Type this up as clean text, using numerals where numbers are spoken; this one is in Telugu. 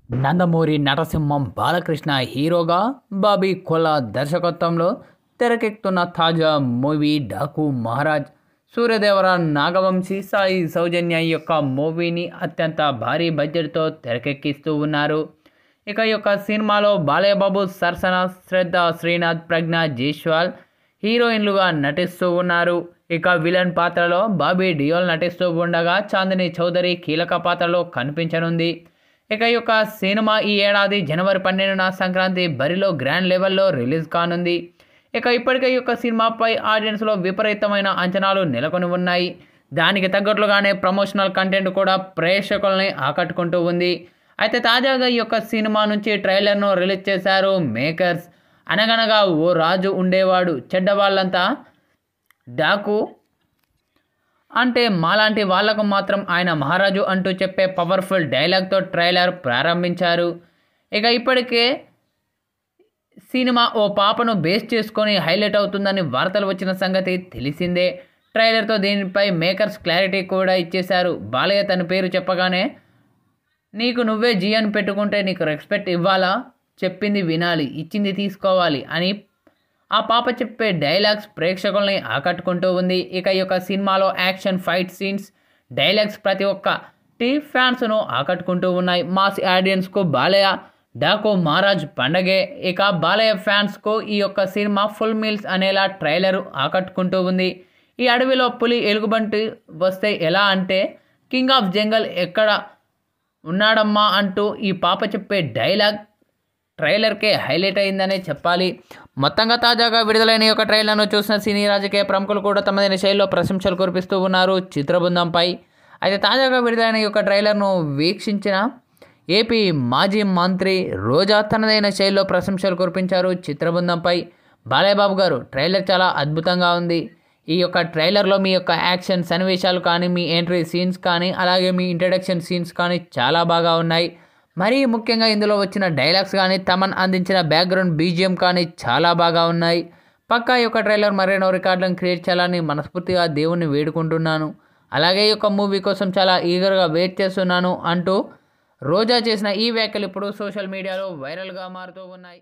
నందమూరి నరసింహం బాలకృష్ణ హీరోగా బాబీ కొల్లా దర్శకత్వంలో తెరకెక్కుతున్న తాజా మూవీ డాకు మహారాజ్. సూర్యదేవర, నాగవంశీ, సాయి సౌజన్య యొక్క మూవీని అత్యంత భారీ బడ్జెట్తో తెరకెక్కిస్తూ ఉన్నారు. ఇక ఈ యొక్క సినిమాలో బాలయ్యబాబు, సరసన, శ్రద్ధ, శ్రీనాథ్, ప్రజ్ఞ జైస్వాల్ హీరోయిన్లుగా నటిస్తూ ఉన్నారు. ఇక విలన్ పాత్రలో బాబీ డియోల్ నటిస్తూ ఉండగా చాందిని చౌదరి కీలక పాత్రలో కనిపించనుంది. ఇక ఈ యొక్క సినిమా ఈ ఏడాది జనవరి 12న సంక్రాంతి బరిలో గ్రాండ్ లెవెల్లో రిలీజ్ కానుంది. ఇక ఇప్పటికే ఈ యొక్క సినిమాపై ఆడియన్స్లో విపరీతమైన అంచనాలు నెలకొని ఉన్నాయి. దానికి తగ్గట్లుగానే ప్రమోషనల్ కంటెంట్ కూడా ప్రేక్షకుల్ని ఆకట్టుకుంటూ ఉంది. అయితే తాజాగా ఈ యొక్క సినిమా నుంచి ట్రైలర్ను రిలీజ్ చేశారు మేకర్స్. అనగనగా ఓ రాజు ఉండేవాడు, చెడ్డవాళ్ళంతా డాకు అంటే మాలాంటి వాళ్లకు మాత్రం ఆయన మహారాజు అంటూ చెప్పే పవర్ఫుల్ డైలాగ్తో ట్రైలర్ ప్రారంభించారు. ఇక ఇప్పటికే సినిమా ఓ పాపను బేస్ చేసుకొని హైలైట్ అవుతుందని వార్తలు వచ్చిన సంగతి తెలిసిందే. ట్రైలర్తో దీనిపై మేకర్స్ క్లారిటీ కూడా ఇచ్చేశారు. బాలయ్య తన పేరు చెప్పగానే నీకు నువ్వే జీ అని పెట్టుకుంటే నీకు రెస్పెక్ట్ ఇవ్వాలా, చెప్పింది వినాలి, ఇచ్చింది తీసుకోవాలి అని ఆ పాప చెప్పే డైలాగ్స్ ప్రేక్షకుల్ని ఆకట్టుకుంటూ ఉంది. ఇక ఈ యొక్క సినిమాలో యాక్షన్, ఫైట్ సీన్స్, డైలాగ్స్ ప్రతి ఒక్క టీ ఫ్యాన్స్ను ఆకట్టుకుంటూ ఉన్నాయి. మాస్ ఆడియన్స్కు బాలయ్య డాకు మహారాజ్ పండగే. ఇక బాలయ్య ఫ్యాన్స్కు ఈ యొక్క సినిమా ఫుల్ మీల్స్ అనేలా ట్రైలర్ ఆకట్టుకుంటూ ఉంది. ఈ అడవిలో పులి ఎలుగుబంటి వస్తే ఎలా అంటే కింగ్ ఆఫ్ జంగల్ ఎక్కడ ఉన్నాడమ్మా అంటూ ఈ పాప చెప్పే డైలాగ్ ట్రైలర్కే హైలైట్ అయిందనే చెప్పాలి. మొత్తంగా తాజాగా విడుదలైన ఈ యొక్క ట్రైలర్ను చూసిన సినీ రాజకీయ ప్రముఖులు కూడా తమదైన శైలిలో ప్రశంసలు కురిపిస్తూ ఉన్నారు చిత్రబృందంపై. అయితే తాజాగా విడుదలైన ఈ యొక్క ట్రైలర్ను వీక్షించిన ఏపీ మాజీ మంత్రి రోజా తనదైన శైలిలో ప్రశంసలు కురిపించారు చిత్రబృందంపై. బాలయ్యబాబు గారు, ట్రైలర్ చాలా అద్భుతంగా ఉంది. ఈ యొక్క ట్రైలర్లో మీ యొక్క యాక్షన్ సన్నివేశాలు కానీ, మీ ఎంట్రీ సీన్స్ కానీ, అలాగే మీ ఇంట్రడక్షన్ సీన్స్ కానీ చాలా బాగా ఉన్నాయి. మరీ ముఖ్యంగా ఇందులో వచ్చిన డైలాగ్స్ కానీ, తమన్ అందించిన బ్యాక్గ్రౌండ్ బీజిఎం కానీ చాలా బాగా ఉన్నాయి. పక్కా ఈ యొక్క ట్రైలర్ మరెన్నో రికార్డులను క్రియేట్ చేయాలని మనస్ఫూర్తిగా దేవుణ్ణి వేడుకుంటున్నాను. అలాగే ఈ యొక్క మూవీ కోసం చాలా ఈగర్గా వెయిట్ చేస్తున్నాను అంటూ రోజా చేసిన ఈ వ్యాఖ్యలు ఇప్పుడు సోషల్ మీడియాలో వైరల్గా మారుతూ ఉన్నాయి.